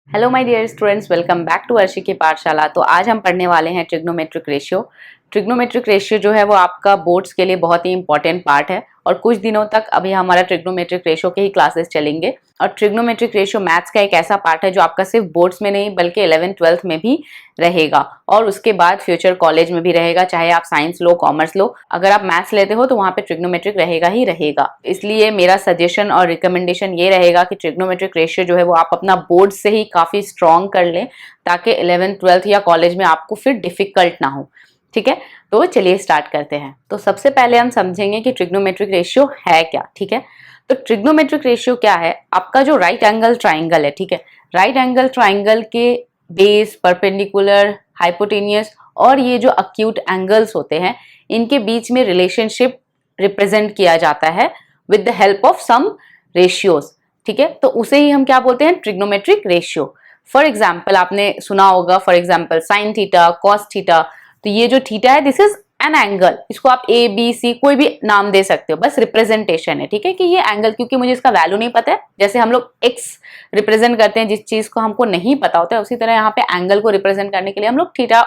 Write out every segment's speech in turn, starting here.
Hello my dear students, welcome back to Arshi की पाठशाला। तो आज हम पढ़ने वाले हैं ट्रिग्नोमेट्रिक रेशियो। ट्रिग्नोमेट्रिक रेशियो जो है वो आपका बोर्ड्स के लिए बहुत ही इंपॉर्टेंट पार्ट है और कुछ दिनों तक अभी हमारा ट्रिग्नोमेट्रिक रेशियो के ही क्लासेस चलेंगे। और ट्रिग्नोमेट्रिक रेशियो मैथ्स का एक ऐसा पार्ट है जो आपका सिर्फ बोर्ड्स में नहीं बल्कि 11th-12th में भी रहेगा और उसके बाद फ्यूचर कॉलेज में भी रहेगा, चाहे आप साइंस लो कॉमर्स लो। अगर आप मैथ्स लेते हो तो वहाँ पे ट्रिग्नोमेट्रिक रहेगा ही रहेगा। इसलिए मेरा सजेशन और रिकमेंडेशन ये रहेगा कि ट्रिग्नोमेट्रिक रेशियो जो है वो आप अपना बोर्ड से ही काफी स्ट्रॉन्ग कर लें ताकि 11th-12th या कॉलेज में आपको फिर डिफिकल्ट ना हो। ठीक है, तो चलिए स्टार्ट करते हैं। तो सबसे पहले हम समझेंगे कि ट्रिग्नोमेट्रिक रेशियो है क्या। ठीक है, तो ट्रिग्नोमेट्रिक रेशियो क्या है? आपका जो राइट एंगल ट्राइंगल है, ठीक है, राइट एंगल ट्राइंगल के बेस, परपेंडिकुलर, हाइपोटेनियस और ये जो अक्यूट एंगल्स होते हैं इनके बीच में रिलेशनशिप रिप्रेजेंट किया जाता है with the help of some ratios. ठीक है, तो उसे ही हम क्या बोलते हैं? Trigonometric ratio. फॉर एग्जाम्पल आपने सुना होगा, for example sine theta, cos theta. तो ये जो थीटा है दिस इज एन एंगल, इसको आप ए बी सी कोई भी नाम दे सकते हो, बस रिप्रेजेंटेशन है। ठीक है, कि ये एंगल, क्योंकि मुझे इसका वैल्यू नहीं पता है, जैसे हम लोग एक्स रिप्रेजेंट करते हैं जिस चीज को हमको नहीं पता होता है, उसी तरह यहाँ पे एंगल को रिप्रेजेंट करने के लिए हम लोग थीटा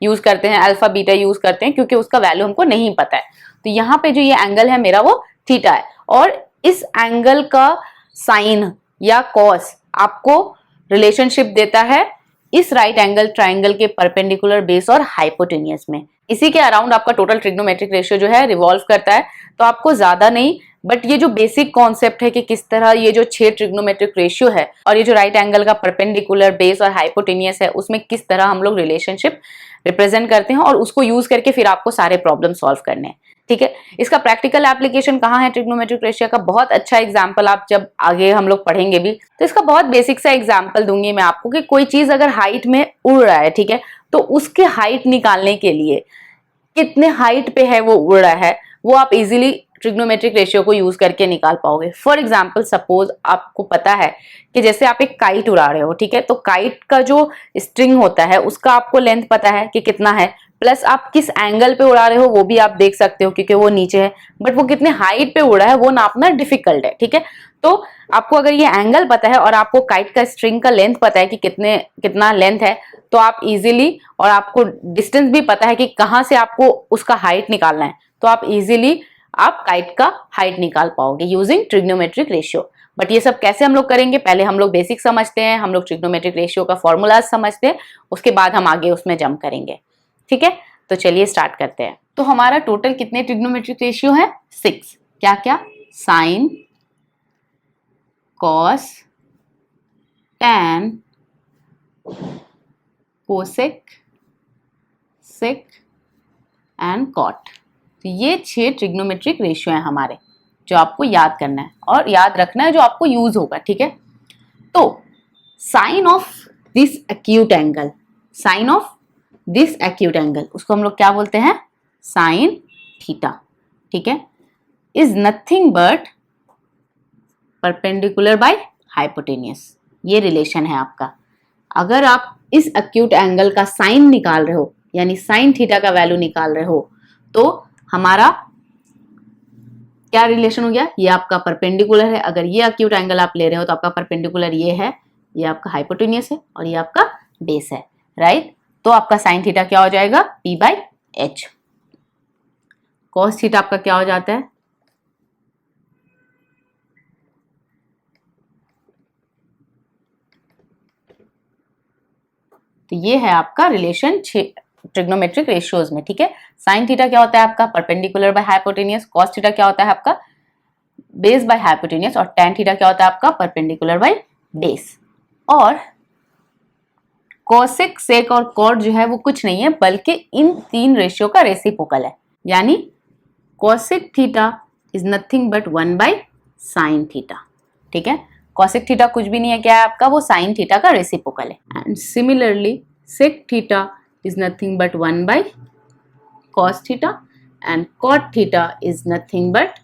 यूज करते हैं, अल्फा बीटा यूज करते हैं, क्योंकि उसका वैल्यू हमको नहीं पता है। तो यहाँ पे जो ये एंगल है मेरा वो थीटा है और इस एंगल का साइन या कॉस आपको रिलेशनशिप देता है इस राइट एंगल ट्राइंगल के परपेंडिकुलर बेस और हाइपोटेनियस में। इसी के अराउंड आपका टोटल ट्रिग्नोमेट्रिक रेशियो जो है रिवॉल्व करता है। तो आपको ज्यादा नहीं, बट ये जो बेसिक कॉन्सेप्ट है कि किस तरह ये जो 6 ट्रिग्नोमेट्रिक रेशियो है और ये जो राइट एंगल का परपेंडिकुलर बेस और हाइपोटेनियस है उसमें किस तरह हम लोग रिलेशनशिप रिप्रेजेंट करते हैं और उसको यूज करके फिर आपको सारे प्रॉब्लम सॉल्व करने हैं। ठीक है, इसका प्रैक्टिकल एप्लीकेशन कहाँ है ट्रिग्नोमेट्रिक रेशियो का? बहुत अच्छा एग्जांपल आप जब आगे हम लोग पढ़ेंगे भी, तो इसका बहुत बेसिक सा एग्जांपल दूंगी मैं आपको कि कोई चीज अगर हाइट में उड़ रहा है, ठीक है, तो उसके हाइट निकालने के लिए कितने हाइट पे है वो उड़ रहा है वो आप इजीली ट्रिग्नोमेट्रिक रेशियो को यूज करके निकाल पाओगे। फॉर एग्जाम्पल सपोज आपको पता है कि जैसे आप एक काइट उड़ा रहे हो, ठीक है, तो काइट का जो स्ट्रिंग होता है उसका आपको लेंथ पता है कि कितना है, प्लस आप किस एंगल पे उड़ा रहे हो वो भी आप देख सकते हो क्योंकि वो नीचे है, बट वो कितने हाइट पे उड़ा है वो नापना डिफिकल्ट है। ठीक है, तो आपको अगर ये एंगल पता है और आपको काइट का स्ट्रिंग का लेंथ पता है कि कितना लेंथ है, तो आप इजीली, और आपको डिस्टेंस भी पता है कि कहाँ से आपको उसका हाइट निकालना है, तो आप इजीली आप काइट का हाइट निकाल पाओगे यूजिंग ट्रिग्नोमेट्रिक रेशियो। बट ये सब कैसे हम लोग करेंगे? पहले हम लोग बेसिक समझते हैं, हम लोग ट्रिग्नोमेट्रिक रेशियो का फॉर्मूला समझते हैं, उसके बाद हम आगे उसमें जंप करेंगे। ठीक है, तो चलिए स्टार्ट करते हैं। तो हमारा टोटल कितने ट्रिग्नोमेट्रिक रेशियो है? 6। क्या क्या? Sine, cos, tan, cosec, sec and cot. तो ये 6 ट्रिग्नोमेट्रिक रेशियो हैं हमारे, जो आपको याद करना है और याद रखना है, जो आपको यूज होगा। ठीक है, तो sine of this acute angle, sine of this acute angle, उसको हम लोग क्या बोलते हैं? Sine theta. ठीक है, is nothing but perpendicular by hypotenuse. ये रिलेशन है आपका। अगर आप इस एक्यूट एंगल का साइन निकाल रहे हो, यानी साइन थीटा का वैल्यू निकाल रहे हो, तो हमारा क्या रिलेशन हो गया? ये आपका परपेंडिकुलर है। अगर ये एक्यूट एंगल आप ले रहे हो तो आपका परपेंडिकुलर ये है, ये आपका हाइपोटेनियस है और ये आपका बेस है, राइट? तो आपका साइन थीटा क्या हो जाएगा? P/H। कॉस थीटा आपका क्या हो जाता है? तो ये है आपका रिलेशन ट्रिग्नोमेट्रिक रेशियोज में। ठीक है, साइन थीटा क्या होता है आपका? Perpendicular by hypotenuse. Cos theta क्या होता है आपका? Base by hypotenuse. और टैन थीटा क्या होता है आपका? Perpendicular by base. और कोसेक, सेक और कॉट जो है वो कुछ नहीं है बल्कि इन 3 रेशियो का रेसिप्रोकल है, यानी cosec theta is nothing but 1/sin theta. ठीक है, कोसेक थीटा कुछ भी नहीं है, क्या है आपका? वो साइन थीटा का रेसिप्रोकल है। And similarly sec theta is nothing but 1/cos theta and cot theta is nothing but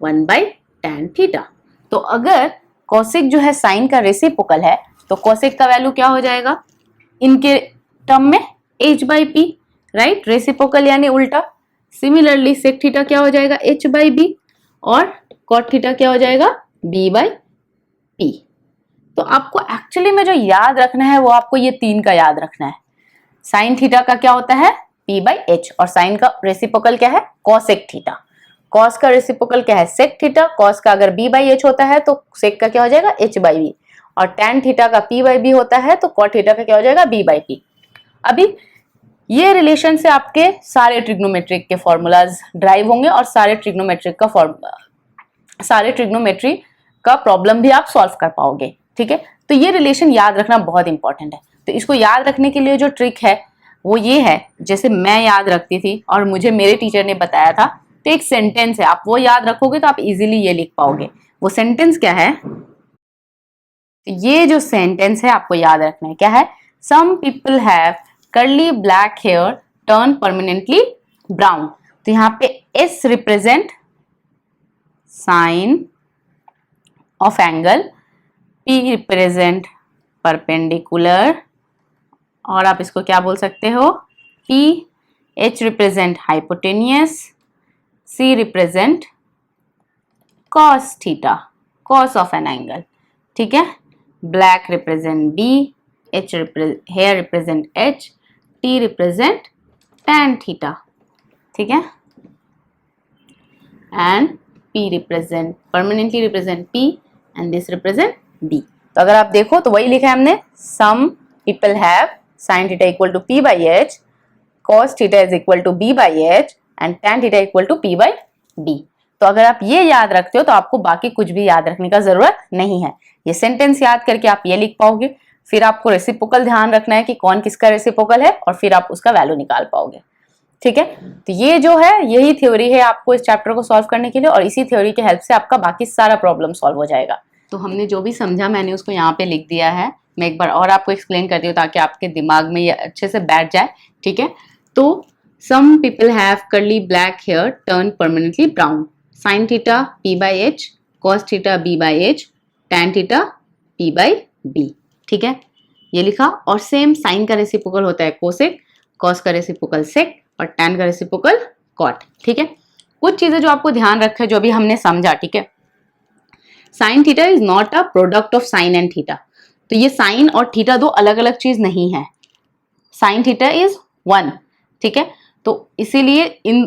1/tan theta. तो अगर कोसेक जो है साइन का रेसिप्रोकल है तो कोसेक का वैल्यू क्या हो जाएगा इनके टर्म में? H/P, right? रेसिप्रोकल यानी उल्टा। सिमिलरली सेक थीटा क्या हो जाएगा? H/B और कॉट थीटा क्या हो जाएगा? B/P। तो आपको एक्चुअली में जो याद रखना है वो आपको ये 3 का याद रखना है। साइन थीटा का क्या होता है p/h, और साइन का रेसिप्रोकल क्या है cosec थीटा। cos का रेसिप्रोकल क्या है sec थीटा। cos का अगर b/h होता है तो sec का क्या हो जाएगा h/b, और tan थीटा का p/b होता है तो cot थीटा का क्या हो जाएगा b/p। अभी ये रिलेशन से आपके सारे ट्रिग्नोमेट्रिक के फॉर्मूलाज ड्राइव होंगे और सारे ट्रिग्नोमेट्री का प्रॉब्लम भी आप सॉल्व कर पाओगे। ठीक है, तो ये रिलेशन याद रखना बहुत इंपॉर्टेंट है। तो इसको याद रखने के लिए जो ट्रिक है वो ये है, जैसे मैं याद रखती थी और मुझे मेरे टीचर ने बताया था, तो एक सेंटेंस है, आप वो याद रखोगे तो आप इजीली ये लिख पाओगे। वो सेंटेंस क्या है, ये जो सेंटेंस है आपको याद रखना है, क्या है, some people have curly black hair turn permanently brown. तो यहाँ पे s represent sine of angle, p represent perpendicular, और आप इसको क्या बोल सकते हो, p, h represent hypotenuse, c represent cos theta, cos of an angle. ठीक है, black represent b, h hair represent h, t represent tan theta. ठीक है, and p represent permanently represent p and this represent b. तो अगर आप देखो तो वही लिखा है हमने, some people have sine theta equal to p by h, cos theta is equal to b by h and tan theta equal to p by d. तो अगर आप ये याद रखते हो तो आपको बाकी कुछ भी याद रखने का जरूरत नहीं है। ये सेंटेंस याद करके आप ये लिख पाओगे। फिर आपको रेसिप्रोकल ध्यान रखना है कि कौन किसका रेसिप्रोकल है, और फिर आप उसका वैल्यू निकाल पाओगे। ठीक है, तो ये जो है यही थ्योरी है आपको इस चैप्टर को सॉल्व करने के लिए, और इसी थ्योरी की हेल्प से आपका बाकी सारा प्रॉब्लम सॉल्व हो जाएगा। तो हमने जो भी समझा मैंने उसको यहाँ पे लिख दिया है। मैं एक बार और आपको एक्सप्लेन करती हूँ ताकि आपके दिमाग में ये अच्छे से बैठ जाए। ठीक है, तो some people have curly black hair turn permanently brown, sine theta p by h, cos theta b by h, tan theta p by b। ठीक है, ये लिखा। और सेम साइन का रेसिप्रोकल होता है कोसेक, कॉस का रेसिप्रोकल सेक, और टैन का रेसिप्रोकल कॉट। ठीक है, कुछ चीजें जो आपको ध्यान रखे जो अभी हमने समझा। ठीक है, sine theta is not a product of sine and theta. तो ये साइन और थीटा दो अलग अलग चीज नहीं है, साइन थीटा इज वन। ठीक है, तो इसीलिए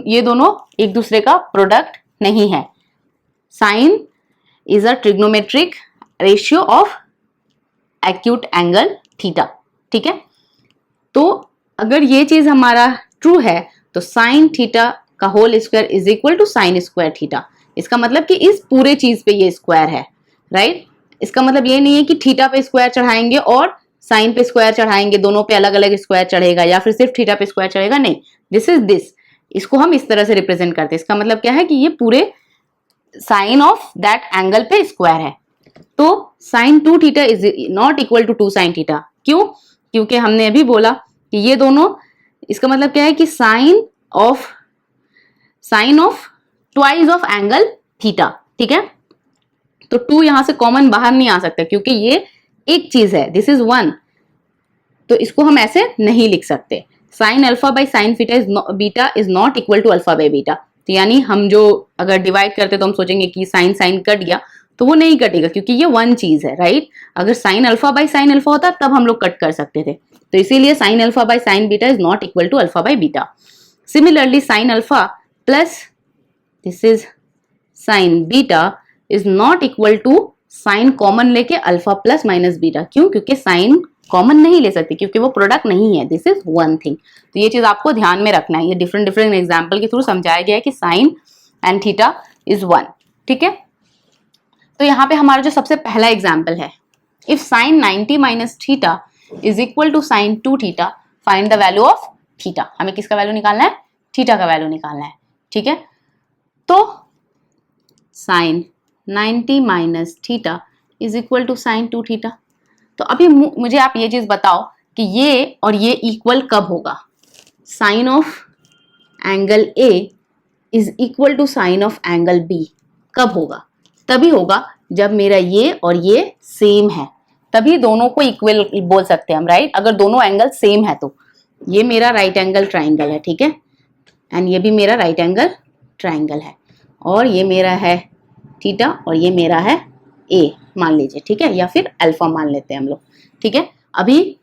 ये दोनों एक दूसरे का प्रोडक्ट नहीं है। Sine is a trigonometric ratio of acute angle theta. ठीक है, तो अगर ये चीज हमारा ट्रू है तो साइन थीटा का whole square is equal to sine square theta. इसका मतलब कि इस पूरे चीज पे ये स्क्वायर है, राइट। इसका मतलब ये नहीं है कि थीटा पे स्क्वायर चढ़ाएंगे और साइन पे स्क्वायर चढ़ाएंगे, दोनों पे अलग अलग स्क्वायर चढ़ेगा, या फिर सिर्फ थीटा पे स्क्वायर चढ़ेगा, नहीं। दिस इज दिस, इसको हम इस तरह से रिप्रेजेंट करते हैं। इसका मतलब क्या है कि ये पूरे साइन ऑफ दैट एंगल पे स्क्वायर है। तो sine 2 theta is not equal to 2 sine theta. क्यों? क्योंकि हमने अभी बोला कि ये दोनों, इसका मतलब क्या है कि sine of twice of angle theta. ठीक है, तो 2 यहां से कॉमन बाहर नहीं आ सकता क्योंकि ये एक चीज है, दिस इज वन। तो इसको हम ऐसे नहीं लिख सकते। Sine alpha by sine beta is not equal to alpha by beta. तो यानी हम जो अगर डिवाइड करते तो हम सोचेंगे कि साइन साइन कट गया, तो वो नहीं कटेगा क्योंकि ये वन चीज है, राइट। अगर sign alpha by sine alpha होता तब हम लोग कट कर सकते थे। तो इसीलिए sine alpha by sine beta is not equal to alpha by beta. Similarly sine alpha plus this is sine beta is not equal to sine common लेके अल्फा प्लस माइनस बीटा। क्यों? क्योंकि sign common नहीं ले सकती क्योंकि वो product नहीं है, दिस इज वन थिंग। तो ये चीज आपको ध्यान में रखना है। ये डिफरेंट डिफरेंट एग्जाम्पल के थ्रू समझाया गया है कि sine and theta is one. ठीक है, तो यहाँ पे हमारा जो सबसे पहला एग्जाम्पल है, if sine 90 minus theta is equal to sine 2 theta, find the value of theta. हमें किसका वैल्यू निकालना है? थीटा का वैल्यू निकालना है। ठीक है, तो sine 90 minus theta is equal to sine 2 theta. तो अभी मुझे आप ये चीज बताओ कि ये और ये इक्वल कब होगा? Sine of angle A is equal to sine of angle B कब होगा? तभी होगा जब मेरा ये और ये सेम है, तभी दोनों को इक्वल बोल सकते हैं हम, राइट। अगर दोनों एंगल सेम है तो ये मेरा राइट एंगल ट्राइंगल है, ठीक है, एंड ये भी मेरा राइट एंगल ट्राइंगल है, और ये मेरा है थीटा और ये मेरा है ए, मान लीजिए, ठीक है, या फिर अल्फा मान लेते हैं हम लोग, ठीक है। अभी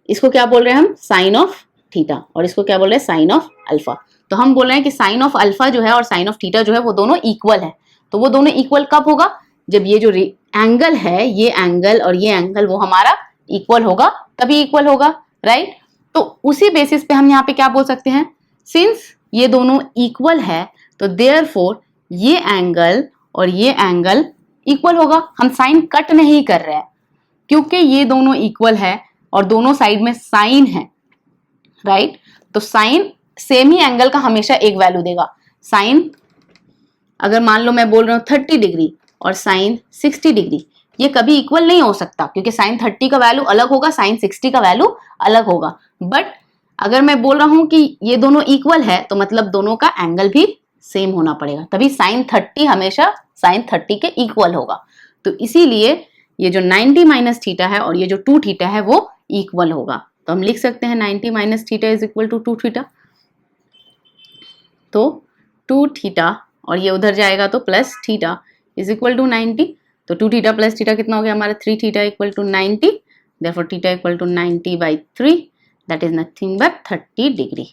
इसको क्या बोल रहे हैं हम, साइन ऑफ थीटा, और इसको क्या बोल रहे हैं, साइन ऑफ अल्फा। तो हम बोल रहे हैं कि साइन ऑफ अल्फा जो है और साइन ऑफ थीटा जो है वो दोनों इक्वल है। तो वो दोनों इक्वल कब होगा, जब ये जो एंगल है, ये एंगल और ये एंगल वो हमारा इक्वल होगा, तभी इक्वल होगा, राइट। तो उसी बेसिस पे हम यहाँ पे क्या बोल सकते हैं, सिंस ये दोनों इक्वल है तो देयरफॉर ये एंगल और ये एंगल इक्वल होगा। हम साइन कट नहीं कर रहे हैं क्योंकि ये दोनों इक्वल है और दोनों साइड में साइन है, राइट। तो साइन सेम ही एंगल का हमेशा एक वैल्यू देगा। साइन अगर मान लो मैं बोल रहा हूँ 30 डिग्री और साइन 60 डिग्री, ये कभी इक्वल नहीं हो सकता क्योंकि साइन 30 का वैल्यू अलग होगा, साइन 60 का वैल्यू अलग होगा। बट अगर मैं बोल रहा हूं कि ये दोनों इक्वल है तो मतलब दोनों का एंगल भी सेम होना पड़ेगा, तभी साइन 30 हमेशा साइन 30 के इक्वल होगा। तो इसीलिए ये जो 90 माइनस थीटा है और ये जो 2 थीटा है वो इक्वल होगा। तो हम लिख सकते हैं 90 minus theta is equal to 2 theta. तो 2 थीटा और ये उधर जाएगा तो plus theta is equal to 90। तो 2 थीटा प्लस थीटा कितना हो गया हमारा, 3 theta equal to 90। Therefore theta equal to 90/3, that is nothing but 30 degree.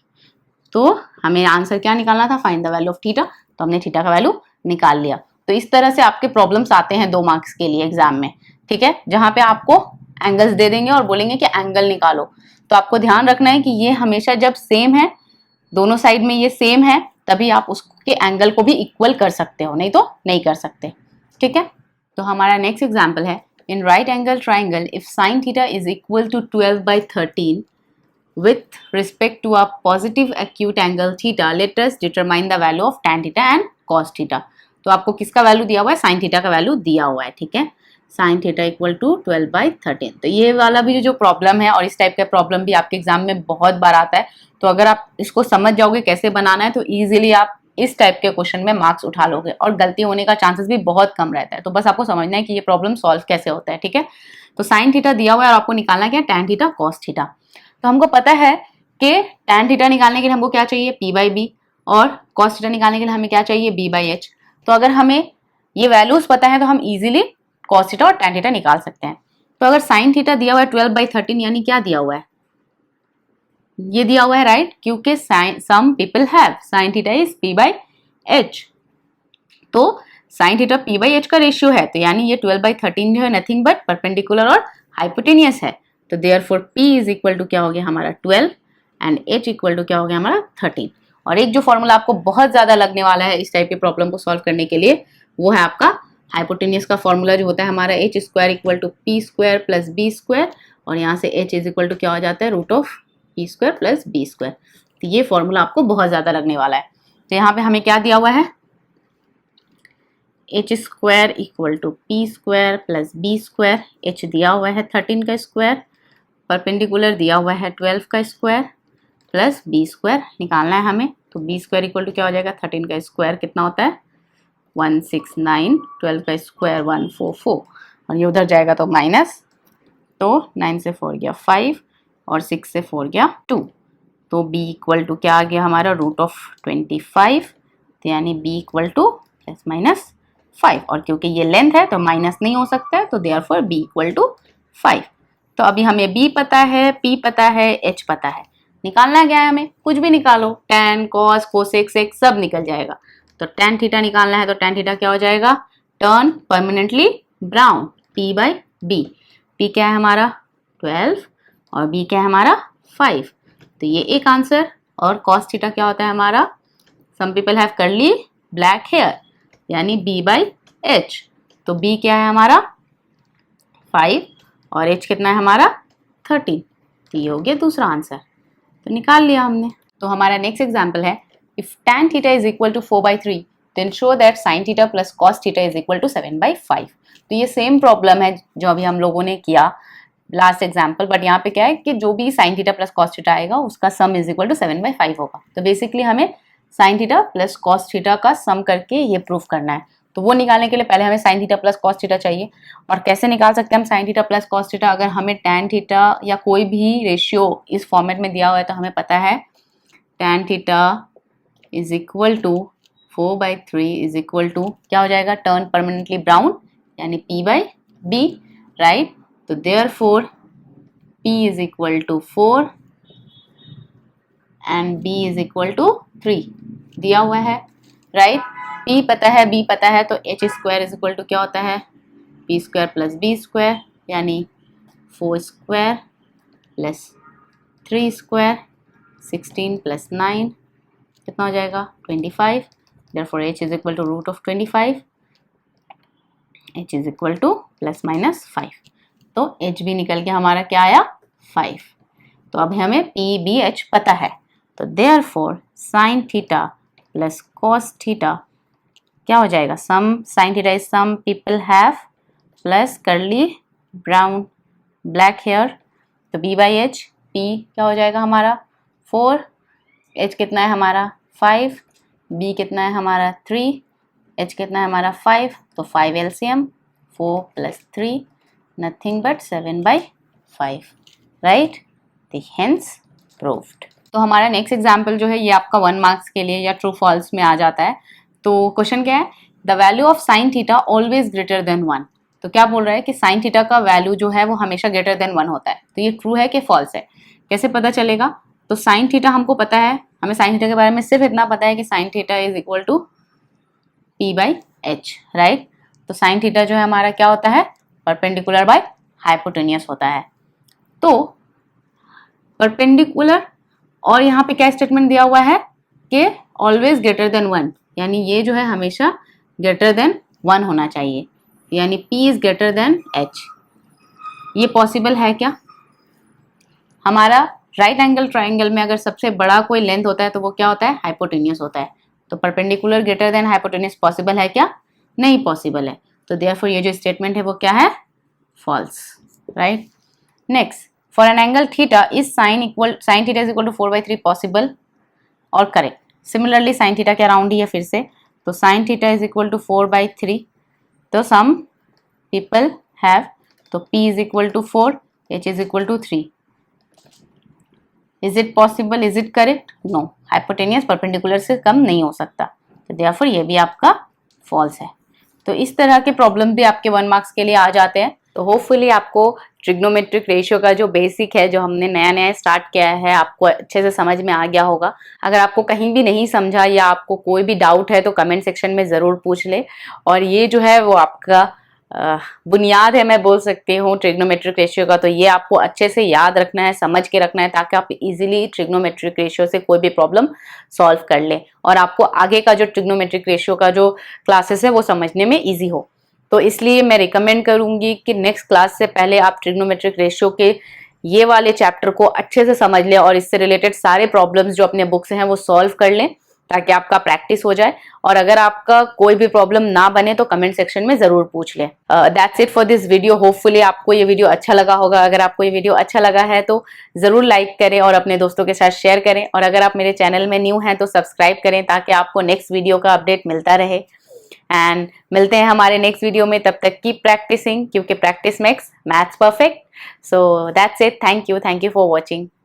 तो हमें आंसर क्या निकालना था, find the value of theta. तो हमने थीटा का वैल्यू निकाल लिया। तो इस तरह से आपके प्रॉब्लम्स आते हैं 2 मार्क्स के लिए एग्जाम में, ठीक है, जहां पे आपको एंगल्स दे देंगे और बोलेंगे कि एंगल निकालो। तो आपको ध्यान रखना है कि ये हमेशा जब सेम है, दोनों साइड में ये सेम है, तभी आप उसके एंगल को भी इक्वल कर सकते हो, नहीं तो नहीं कर सकते, ठीक है। तो हमारा नेक्स्ट एग्जाम्पल है, in right angle triangle if sine theta is equal to 12/13 with respect to a positive acute angle theta, let us determine the value of tan theta and cos theta। तो आपको किसका value दिया हुआ है, sine theta का value दिया हुआ है, ठीक है। Sine theta equal to 12/13। तो ये वाला भी जो प्रॉब्लम है और इस टाइप का प्रॉब्लम भी आपके एग्जाम में बहुत बार आता है। तो अगर आप इसको समझ जाओगे कैसे बनाना है तो इजीली आप इस टाइप के क्वेश्चन में मार्क्स उठा लोगे और गलती होने का चांसेस भी बहुत कम रहता है। तो बस आपको समझना है कि ये प्रॉब्लम सॉल्व कैसे होता है, ठीक है। तो साइन थीटा दिया हुआ है और आपको निकालना क्या है, tan थीटा cos थीटा। तो हमको पता है कि tan थीटा निकालने के लिए हमको क्या चाहिए, p/b, और cos थीटा निकालने के लिए हमें क्या चाहिए, b/h। तो अगर हमें ये वैल्यूज पता है तो हम इजीली cos थीटा और tan थीटा निकाल सकते हैं। तो अगर sin थीटा दिया हुआ है 12/13, यानी क्या दिया हुआ है, ये दिया हुआ है, राइट, क्योंकि some people have sin theta is p/h। तो sin थीटा p/h का रेशियो है, तो यानी ये 12/13 जो है नथिंग बट परपेंडिकुलर और हाइपोटेनियस है। तो therefore p is equal to क्या हो गया हमारा 12 एंड h इक्वल टू क्या हो गया हमारा 13। और एक जो फॉर्मूला आपको बहुत ज्यादा लगने वाला है इस टाइप के प्रॉब्लम को सॉल्व करने के लिए, वो है आपका हाइपोटेनियस का फॉर्मूला जो होता है हमारा h² equal to p² plus b², और यहाँ से h इज इक्वल टू क्या हो जाता है, √of p² प्लस b²। तो ये फॉर्मूला आपको बहुत ज्यादा लगने वाला है। तो यहाँ पे हमें क्या दिया हुआ है, h² equal to p² plus b²। h दिया हुआ है 13 का स्क्वायर, परपेंडिकुलर दिया हुआ है 12 का स्क्वायर प्लस b² निकालना है हमें। तो b² इक्वल टू क्या हो जाएगा, 13 का स्क्वायर कितना होता है 169, 12 का स्क्वायर 144, और ये उधर जाएगा तो माइनस, तो 9 से 4 गया 5 और 6 से 4 गया 2। तो b इक्वल टू क्या आ गया हमारा, √25। तो यानी b equal to plus minus 5, और क्योंकि ये लेंथ है तो माइनस नहीं हो सकता है, तो देयरफॉर b इक्वल टू 5। तो अभी हमें b पता है, p पता है, h पता है, निकालना क्या है हमें, कुछ भी निकालो, tan cos cosec sec सब निकल जाएगा। तो tan थीटा निकालना है तो tan थीटा क्या हो जाएगा, turn permanently brown, p/b। p क्या है हमारा 12 और b क्या है हमारा 5। तो ये एक आंसर। और cos थीटा क्या होता है हमारा, some people have curly black hair, यानी b/h। तो b क्या है हमारा 5 और h कितना है हमारा 13। तो ये हो गया दूसरा आंसर, तो निकाल लिया हमने। तो हमारा नेक्स्ट एग्जाम्पल है, if tan theta is equal to 4/3 then show that sin theta plus cos theta is equal to 7/5। तो ये सेम प्रॉब्लम है जो अभी हम लोगों ने किया लास्ट एग्जाम्पल, बट यहाँ पे क्या है कि जो भी sin theta plus cos theta आएगा उसका सम इज इक्वल टू 7/5 होगा। तो बेसिकली हमें sin theta plus cos theta का सम करके ये प्रूफ करना है। तो वो निकालने के लिए पहले हमें sin theta plus cos theta चाहिए। और कैसे निकाल सकते हैं हम sin theta plus cos theta, अगर हमें tan थीटा या कोई भी रेशियो इस फॉर्मेट में दिया हुआ है तो हमें पता है tan theta is equal to 4/3 is equal to क्या हो जाएगा, टर्न परमानेंटली ब्राउन यानी P by B, राइट। तो therefore P is equal to 4 and B is equal to 3 दिया हुआ है, राइट। P पता है, B पता है, तो H square is equal to क्या होता है, P square plus B square, यानी 4 स्क्वायर प्लस 3 स्क्वायर, 16 प्लस 9 कितना हो जाएगा 25। Therefore H is equal to root of 25, H is equal to plus minus 5, तो H भी निकल के हमारा क्या आया 5। तो अब हमें P B H पता है, तो therefore sine theta plus cos theta क्या हो जाएगा, some sine theta is some people have plus curly brown black hair, तो B बाई H, P क्या हो जाएगा हमारा 4, H कितना है हमारा 5, B कितना है हमारा 3, H कितना है हमारा 5, तो 5 LCM 4 plus 3 nothing but 7 by 5, right. The hence proved. तो हमारा नेक्स्ट एग्जाम्पल जो है ये आपका 1 मार्क्स के लिए या ट्रू फॉल्स में आ जाता है। तो क्वेश्चन क्या है, the value of sine theta always greater than 1। तो क्या बोल रहा है कि साइन थीटा का वैल्यू जो है वो हमेशा ग्रेटर देन 1 होता है। तो ये ट्रू है कि फॉल्स है, कैसे पता चलेगा। तो साइन थीटा हमको पता है, हमें साइन थीटा के बारे में सिर्फ इतना पता है कि sine theta is equal to P by H, right. तो साइन थीटा जो है हमारा क्या होता है, परपेंडिकुलर बाय हाइपोटेनियस होता है। तो परपेंडिकुलर और यहाँ पे क्या स्टेटमेंट दिया हुआ है कि ऑलवेज ग्रेटर देन 1, यानी ये जो है हमेशा ग्रेटर देन 1 होना चाहिए, यानी P is greater than H। ये पॉसिबल है क्या, हमारा राइट एंगल ट्राइंगल में अगर सबसे बड़ा कोई लेंथ होता है तो वो क्या होता है, हाइपोटेनियस होता है। तो perpendicular greater than hypotenuse possible है क्या, नहीं पॉसिबल है। तो देयरफॉर ये जो स्टेटमेंट है वो क्या है, false, right. Next, for an angle theta is sine theta is equal to 4/3 possible और करेक्ट। सिमिलरली साइन थीटा के अराउंड ही है फिर से, तो sine theta is equal to 4/3, तो सम पीपल हैव, तो P is equal to 4, H is equal to 3। Is it possible, is it correct, no, hypotenuse perpendicular से कम नहीं हो सकता, तो देयरफॉर ये भी आपका फॉल्स है। तो इस तरह के प्रॉब्लम भी आपके 1 मार्क्स के लिए आ जाते हैं। तो होपफुली आपको ट्रिग्नोमेट्रिक रेशियो का जो बेसिक है, जो हमने नया नया स्टार्ट किया है, आपको अच्छे से समझ में आ गया होगा। अगर आपको कहीं भी नहीं समझा या आपको कोई भी डाउट है तो कमेंट सेक्शन में ज़रूर पूछ ले। और ये जो है वो आपका बुनियाद है, मैं बोल सकती हूँ ट्रिग्नोमेट्रिक रेशियो का। तो ये आपको अच्छे से याद रखना है, समझ के रखना है, ताकि आप इजीली ट्रिग्नोमेट्रिक रेशियो से कोई भी प्रॉब्लम सॉल्व कर ले और आपको आगे का जो ट्रिग्नोमेट्रिक रेशियो का जो क्लासेस है वो समझने में ईजी हो। तो इसलिए मैं रिकमेंड करूंगी कि नेक्स्ट क्लास से पहले आप ट्रिग्नोमेट्रिक रेशियो के ये वाले चैप्टर को अच्छे से समझ लें और इससे रिलेटेड सारे प्रॉब्लम्स जो अपने बुक से हैं वो सॉल्व कर लें, ताकि आपका प्रैक्टिस हो जाए। और अगर आपका कोई भी प्रॉब्लम ना बने तो कमेंट सेक्शन में जरूर पूछ लें। That's it for this video. Hopefully आपको ये वीडियो अच्छा लगा होगा। अगर आपको ये वीडियो अच्छा लगा है तो जरूर लाइक करें और अपने दोस्तों के साथ शेयर करें। और अगर आप मेरे चैनल में न्यू हैं तो सब्सक्राइब करें, ताकि आपको नेक्स्ट वीडियो का अपडेट मिलता रहे। एंड मिलते हैं हमारे नेक्स्ट वीडियो में, तब तक कीप प्रैक्टिसिंग, क्योंकि practice makes maths perfect. So that's it, thank you for watching.